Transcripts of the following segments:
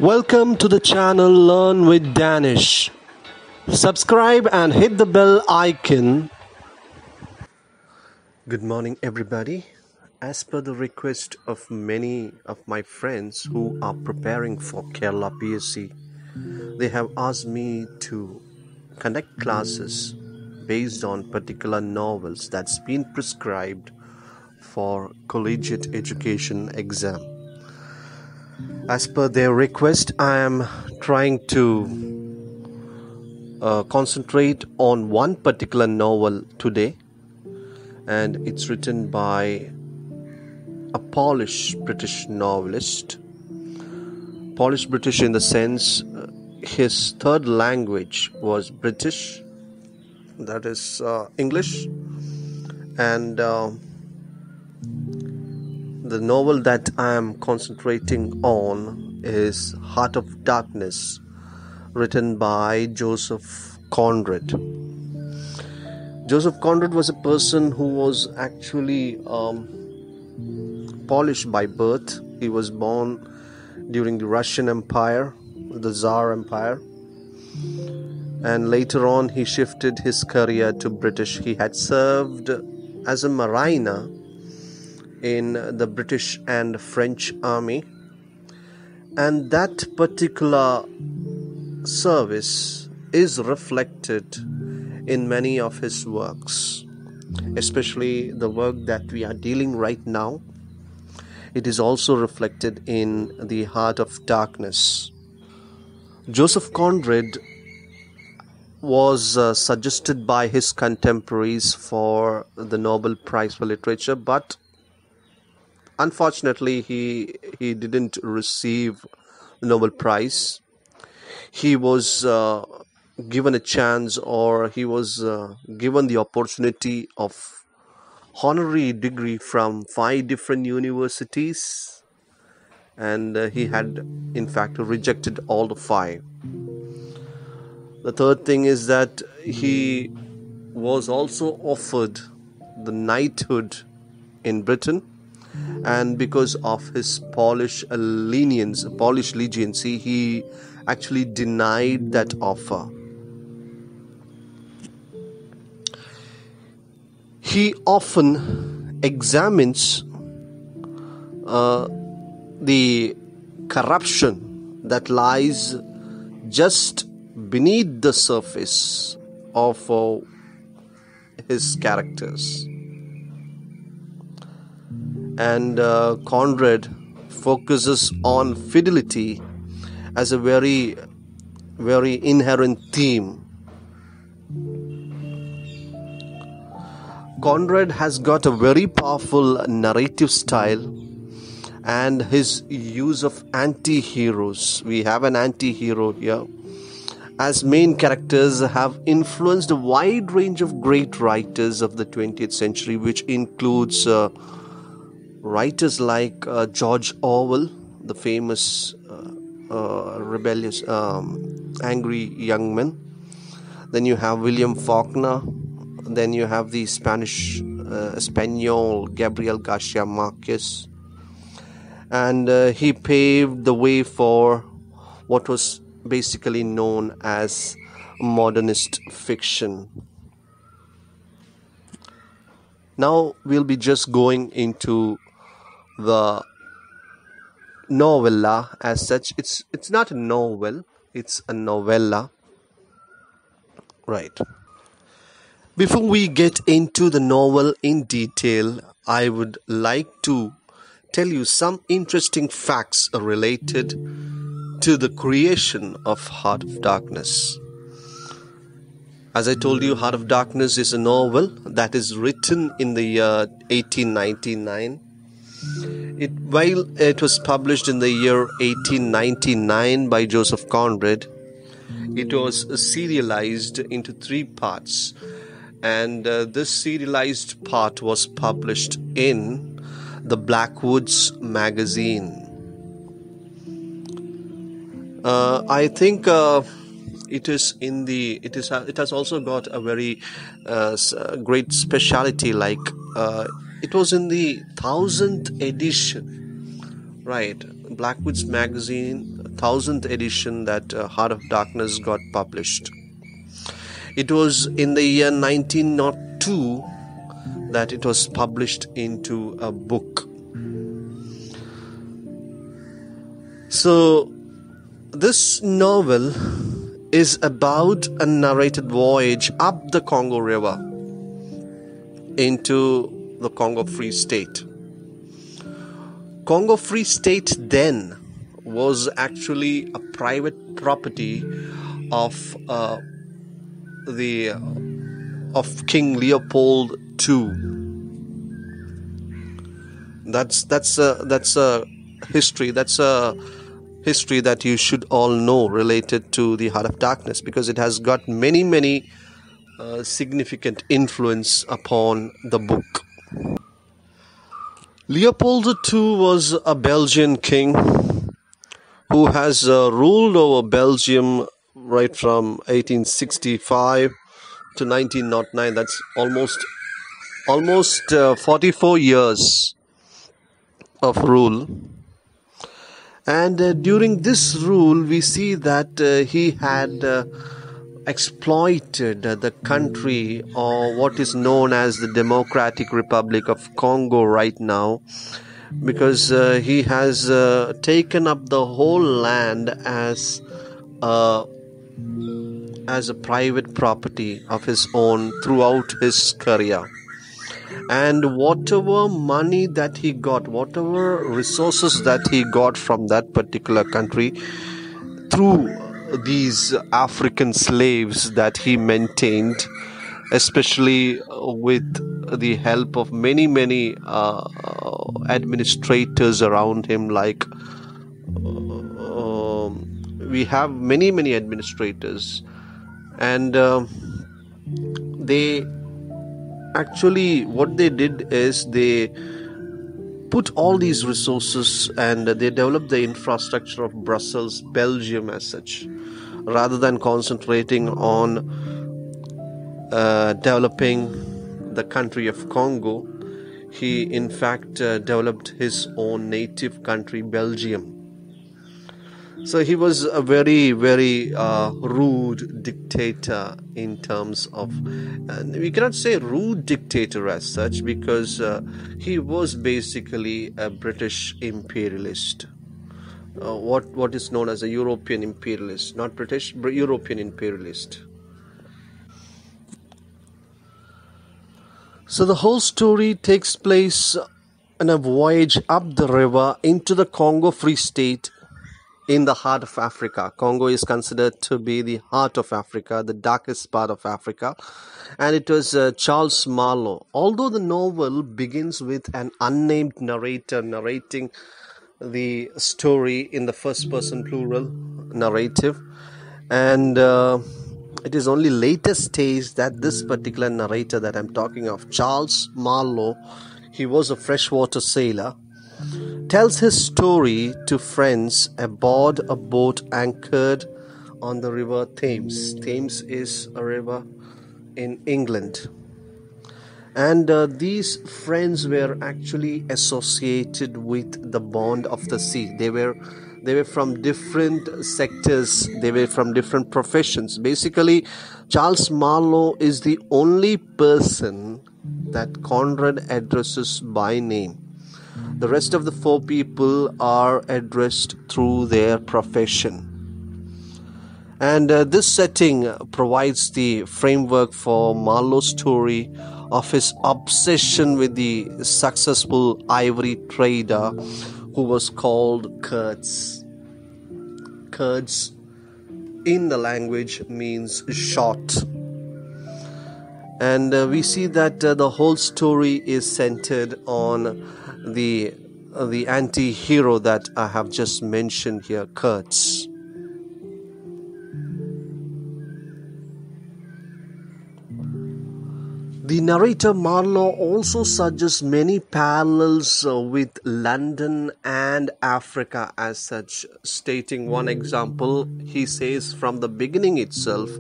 Welcome to the channel Learn with Danish. Subscribe and hit the bell icon. Good morning, everybody. As per the request of many of my friends who are preparing for Kerala PSC, they have asked me to conduct classes based on particular novels that's been prescribed for collegiate education exam. As per their request, I am trying to concentrate on one particular novel today, and it's written by a Polish British novelist. Polish British in the sense his third language was British, that is English, and the novel that I am concentrating on is Heart of Darkness, written by Joseph Conrad. Joseph Conrad was a person who was actually Polish by birth. He was born during the Russian Empire, the Tsar Empire, and later on he shifted his career to British. He had served as a mariner in the British and French army, and that particular service is reflected in many of his works, especially the work that we are dealing right now. It is also reflected in the Heart of Darkness. Joseph Conrad was suggested by his contemporaries for the Nobel Prize for Literature, but unfortunately, he didn't receive the Nobel Prize. He was given a chance, or he was given the opportunity of honorary degree from 5 different universities, and he had in fact rejected all the 5. The third thing is that he was also offered the knighthood in Britain, and because of his Polish leniency, he actually denied that offer. He often examines the corruption that lies just beneath the surface of his characters. And Conrad focuses on fidelity as a very, very inherent theme. Conrad has got a very powerful narrative style, and his use of anti-heroes. We have an anti-hero here as main characters have influenced a wide range of great writers of the 20th century, which includes writers like George Orwell, the famous rebellious, angry young man. Then you have William Faulkner. Then you have the Spanish Gabriel Garcia Marquez. And he paved the way for what was basically known as modernist fiction. Now we'll be just going into the novella as such. It's not a novel, it's a novella, right? Before we get into the novel in detail, I would like to tell you some interesting facts related to the creation of Heart of Darkness. As I told you, Heart of Darkness is a novel that is written in the year 1899. While it was published in the year 1899 by Joseph Conrad, it was serialized into 3 parts, and this serialized part was published in the Blackwoods magazine. I think it has also got a very great speciality, like it was in the 1000th edition, right? Blackwoods magazine 1000th edition that Heart of Darkness got published. It was in the year 1902 that it was published into a book. So this novel is about a narrated voyage up the Congo River into the Congo Free State. Congo Free State then was actually a private property of King Leopold II. That's a history. That's a history that you should all know related to the Heart of Darkness, because it has got many significant influence upon the book. Leopold II was a Belgian king who has ruled over Belgium right from 1865 to 1909. That's almost 44 years of rule. And during this rule, we see that he had exploited the country, or what is known as the Democratic Republic of Congo right now, because he has taken up the whole land as a private property of his own throughout his career. And whatever money that he got, whatever resources that he got from that particular country through these African slaves that he maintained, especially with the help of many administrators around him, like we have many administrators, and they actually, what they did is they put all these resources and they developed the infrastructure of Brussels, Belgium as such, rather than concentrating on developing the country of Congo. He in fact developed his own native country, Belgium. So he was a very rude dictator in terms of, and we cannot say rude dictator as such, because he was basically a British imperialist, what is known as a European imperialist, not British, but European imperialist. So the whole story takes place in a voyage up the river into the Congo Free State in the heart of Africa. Congo is considered to be the heart of Africa, the darkest part of Africa. And it was Charles Marlowe. Although the novel begins with an unnamed narrator narrating the story in the first person plural narrative, and it is only later stage that this particular narrator that I'm talking of, Charles Marlowe, he was a freshwater sailor, tells his story to friends aboard a boat anchored on the river Thames. Thames is a river in England. And these friends were actually associated with the bond of the sea. They were from different sectors. They were from different professions. Basically, Charles Marlowe is the only person that Conrad addresses by name. The rest of the 4 people are addressed through their profession. And this setting provides the framework for Marlowe's story of his obsession with the successful ivory trader who was called Kurtz. Kurtz in the language means short. And we see that the whole story is centered on the anti-hero that I have just mentioned here, Kurtz. The narrator Marlowe also suggests many parallels with London and Africa as such, stating one example. He says from the beginning itself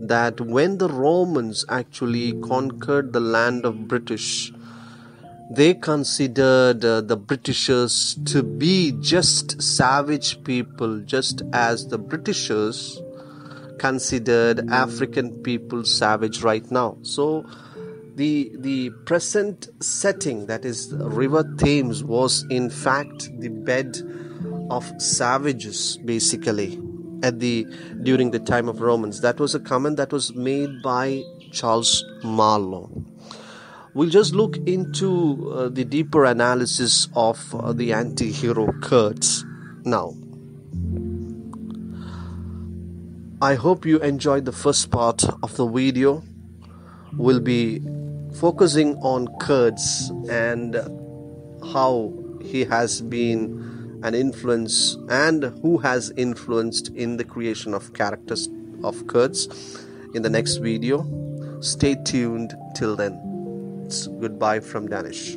that when the Romans actually conquered the land of British, they considered the Britishers to be just savage people, just as the Britishers considered African people savage right now. So the present setting, that is River Thames, was in fact the bed of savages, basically, during the time of Romans. That was a comment that was made by Charles Marlowe. We'll just look into the deeper analysis of the anti-hero Kurds now. I hope you enjoyed the first part of the video. We'll be focusing on Kurds and how he has been an influence and who has influenced in the creation of characters of Kurds in the next video. Stay tuned till then. It's goodbye from Danish.